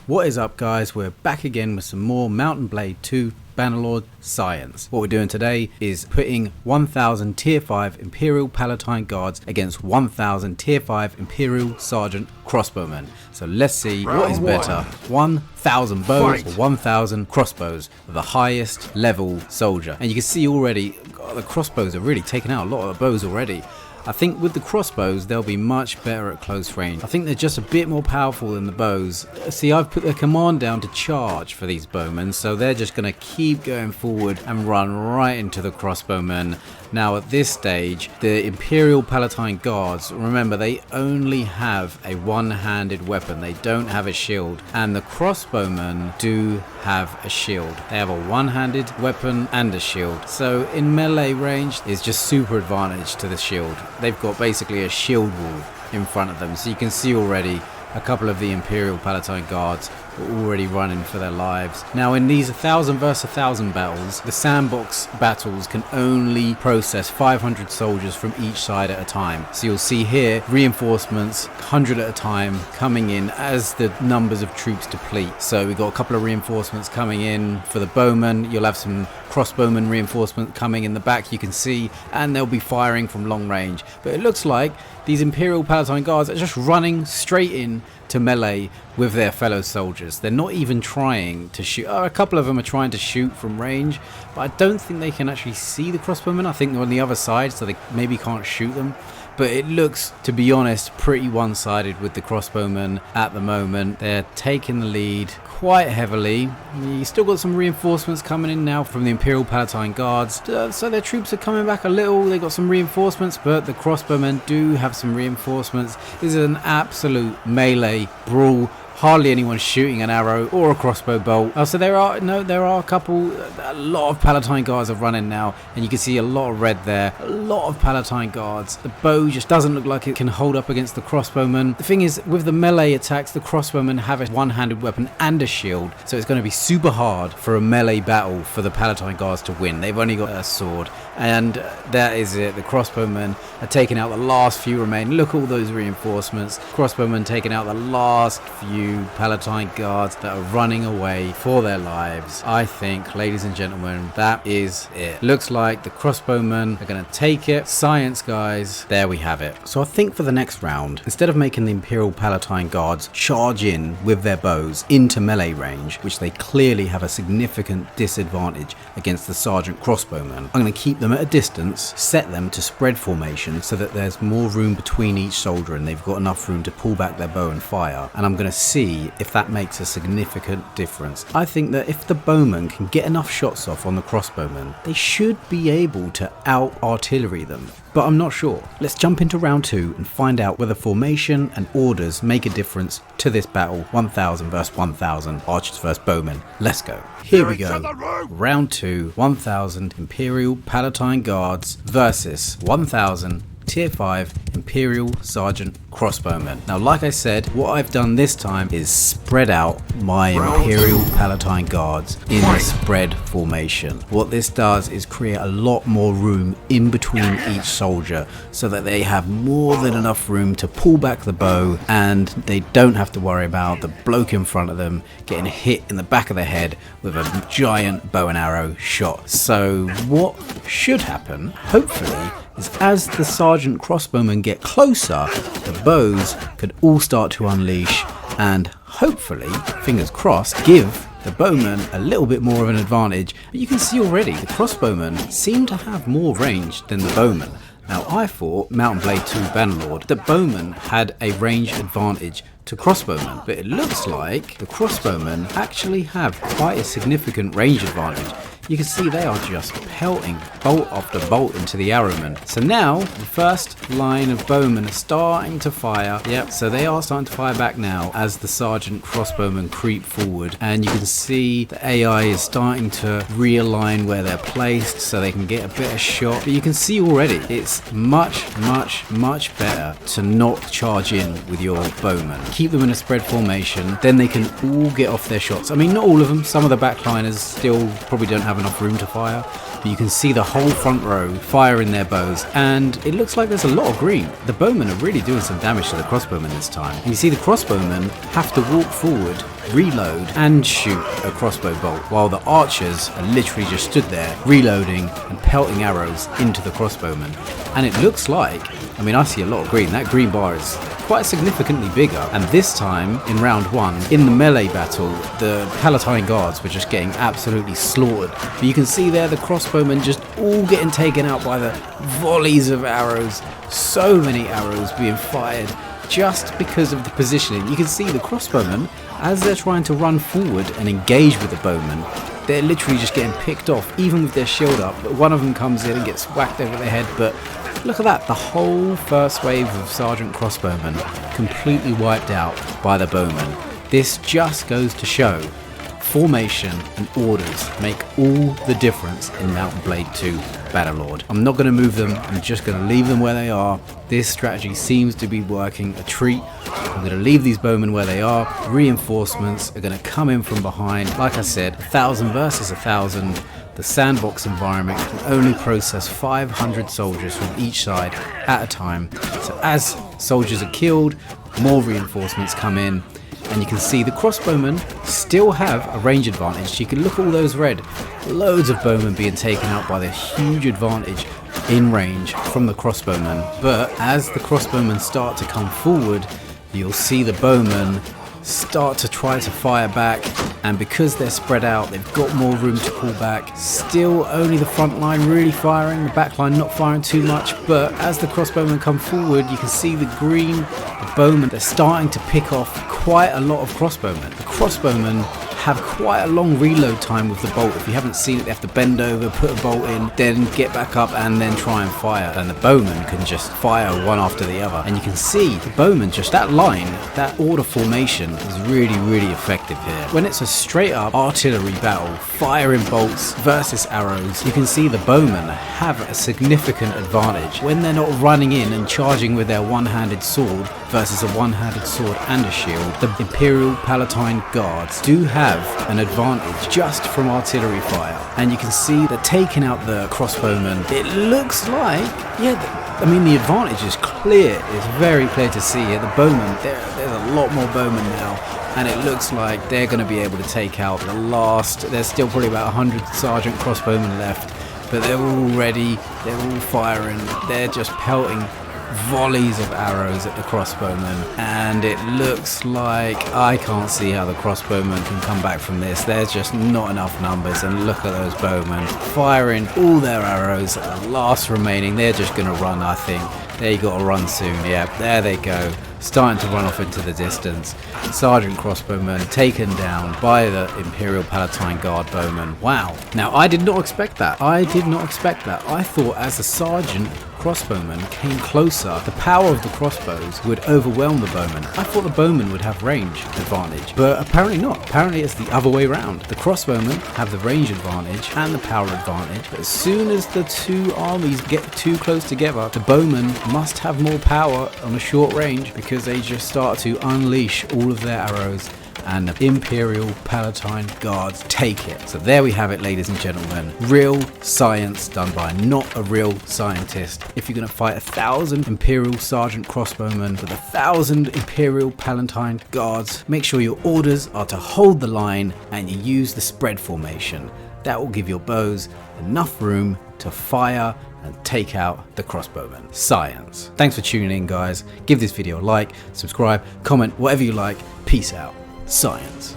What is up, guys? We're back again with some more Mount & Blade 2 Bannerlord science. What we're doing today is putting 1000 tier 5 Imperial Palatine guards against 1000 tier 5 Imperial Sergeant crossbowmen. So let's see what is better, 1000 bows or 1000 crossbows, the highest level soldier. And you can see already, God, the crossbows are really taking out a lot of the bows already. I think with the crossbows, they'll be much better at close range. I think they're just a bit more powerful than the bows. See, I've put the command down to charge for these bowmen, so they're just going to keep going forward and run right into the crossbowmen. Now at this stage, the Imperial Palatine guards, remember, they only have a one-handed weapon. They don't have a shield. And the crossbowmen do have a shield. They have a one-handed weapon and a shield. So in melee range, it's just super advantage to the shield. They've got basically a shield wall in front of them. So you can see already a couple of the Imperial Palatine guards are already running for their lives. Now in these 1000 versus 1000 battles, the sandbox battles can only process 500 soldiers from each side at a time. So you'll see here reinforcements 100 at a time coming in as the numbers of troops deplete. So we've got a couple of reinforcements coming in for the bowmen. You'll have some crossbowmen reinforcement coming in the back, you can see, and they'll be firing from long range. But it looks like these Imperial Palatine guards are just running straight in to melee with their fellow soldiers. They're not even trying to shoot. A couple of them are trying to shoot from range, but I don't think they can actually see the crossbowmen. I think they're on the other side, so they maybe can't shoot them. But it looks, to be honest, pretty one-sided with the crossbowmen at the moment. They're taking the lead quite heavily. You still got some reinforcements coming in now from the Imperial Palatine guards. So their troops are coming back a little. They got some reinforcements, but the crossbowmen do have some reinforcements. This is an absolute melee brawl. Hardly anyone shooting an arrow or a crossbow bolt. So there are a couple, a lot of Palatine guards are running now, and you can see a lot of red there, a lot of Palatine guards. The bow just doesn't look like it can hold up against the crossbowmen. The thing is, with the melee attacks, the crossbowmen have a one-handed weapon and a shield, so it's going to be super hard for a melee battle for the Palatine guards to win. They've only got a sword, and that is it. The crossbowmen are taking out the last few remaining. Look at all those reinforcements. Crossbowmen taking out the last few Palatine guards that are running away for their lives. I think, ladies and gentlemen, that is it. Looks like the crossbowmen are going to take it. Science, guys. There we have it. So I think for the next round, instead of making the Imperial Palatine guards charge in with their bows into melee range, which they clearly have a significant disadvantage against the Sergeant crossbowmen, I'm going to keep them at a distance, set them to spread formation so that there's more room between each soldier and they've got enough room to pull back their bow and fire. And I'm going to see if that makes a significant difference. I think that if the bowmen can get enough shots off on the crossbowmen, they should be able to out-artillery them. But I'm not sure. Let's jump into round 2 and find out whether formation and orders make a difference to this battle. 1000 versus 1000, archers versus bowmen. Let's go. Here we go. Round 2, 1000 Imperial Palatine guards versus 1000 tier 5 Imperial Sergeant crossbowmen. Now, like I said, what I've done this time is spread out my Imperial Palatine guards in a spread formation. What this does is create a lot more room in between each soldier so that they have more than enough room to pull back the bow and they don't have to worry about the bloke in front of them getting hit in the back of the head with a giant bow and arrow shot. So what should happen, hopefully, is as the Sergeant crossbowmen get closer, the bows could all start to unleash and hopefully, fingers crossed, give the bowmen a little bit more of an advantage. But you can see already the crossbowmen seem to have more range than the bowmen. Now I thought Mount & Blade 2 Bannerlord, the bowmen had a range advantage to crossbowmen, but it looks like the crossbowmen actually have quite a significant range advantage. You can see they are just pelting bolt after bolt into the arrowmen. So now the first line of bowmen are starting to fire. Yep, so they are starting to fire back now as the Sergeant crossbowmen creep forward. And you can see the AI is starting to realign where they're placed so they can get a better shot. But you can see already it's much better to not charge in with your bowmen. Keep them in a spread formation, then they can all get off their shots. I mean, not all of them. Some of the backliners still probably don't have enough room to fire. but you can see the whole front row firing their bows, and it looks like there's a lot of green. The bowmen are really doing some damage to the crossbowmen this time. And you see the crossbowmen have to walk forward, reload, and shoot a crossbow bolt, while the archers are literally just stood there, reloading and pelting arrows into the crossbowmen. And it looks like, I mean, I see a lot of green. That green bar is quite significantly bigger. And this time, in round one, in the melee battle, the Palatine guards were just getting absolutely slaughtered. But you can see there the crossbowmen just all getting taken out by the volleys of arrows. So many arrows being fired just because of the positioning. You can see the crossbowmen, as they're trying to run forward and engage with the bowmen, they're literally just getting picked off, even with their shield up. But one of them comes in and gets whacked over the head. But look at that, the whole first wave of Sergeant Crossbowmen completely wiped out by the bowmen. This just goes to show formation and orders make all the difference in Mount and Blade 2 Bannerlord. I'm not going to move them, I'm just going to leave them where they are. This strategy seems to be working a treat. I'm going to leave these bowmen where they are. Reinforcements are going to come in from behind. Like I said, 1,000 versus 1,000. The sandbox environment can only process 500 soldiers from each side at a time. So as soldiers are killed, more reinforcements come in. And you can see the crossbowmen still have a range advantage. You can look at all those red. Loads of bowmen being taken out by the huge advantage in range from the crossbowmen. But as the crossbowmen start to come forward, you'll see the bowmen start to try to fire back, and because they're spread out, they've got more room to pull back. Still only the front line really firing, the back line not firing too much. But as the crossbowmen come forward, you can see the green, the bowmen, they're starting to pick off quite a lot of crossbowmen. The crossbowmen have quite a long reload time with the bolt. If you haven't seen it, they have to bend over, put a bolt in, then get back up and then try and fire. And the bowmen can just fire one after the other. And you can see the bowmen, just that line, that order formation is really, really effective here. When it's a straight up artillery battle, firing bolts versus arrows, you can see the bowmen have a significant advantage. When they're not running in and charging with their one-handed sword versus a one-handed sword and a shield, the Imperial Palatine guards do have an advantage just from artillery fire. And you can see they're taking out the crossbowmen. It looks like, I mean, the advantage is clear. It's very clear to see here. The bowmen, there's a lot more bowmen now, and it looks like they're going to be able to take out the last. There's still probably about 100 Sergeant Crossbowmen left, but they're all ready. They're all firing. They're just pelting volleys of arrows at the crossbowmen, and it looks like I can't see how the crossbowmen can come back from this. There's just not enough numbers, and look at those bowmen firing all their arrows at the last remaining. They're just going to run, I think. They got to run soon. Yeah, there they go, starting to run off into the distance. Sergeant Crossbowmen taken down by the Imperial Palatine Guard bowmen. Wow. Now, I did not expect that. I thought as the Sergeant Crossbowmen came closer, the power of the crossbows would overwhelm the bowmen. I thought the bowmen would have range advantage, but apparently not. Apparently it's the other way around. The crossbowmen have the range advantage and the power advantage, but as soon as the two armies get too close together, the bowmen must have more power on a short range because they just start to unleash all of their arrows, and the Imperial Palatine Guards take it. So there we have it, ladies and gentlemen. Real science done by not a real scientist. If you're going to fight 1,000 Imperial Sergeant Crossbowmen with 1,000 Imperial Palatine Guards, make sure your orders are to hold the line and you use the spread formation. That will give your bows enough room to fire and take out the crossbowmen. Science. Thanks for tuning in, guys. Give this video a like, subscribe, comment, whatever you like. Peace out. Science.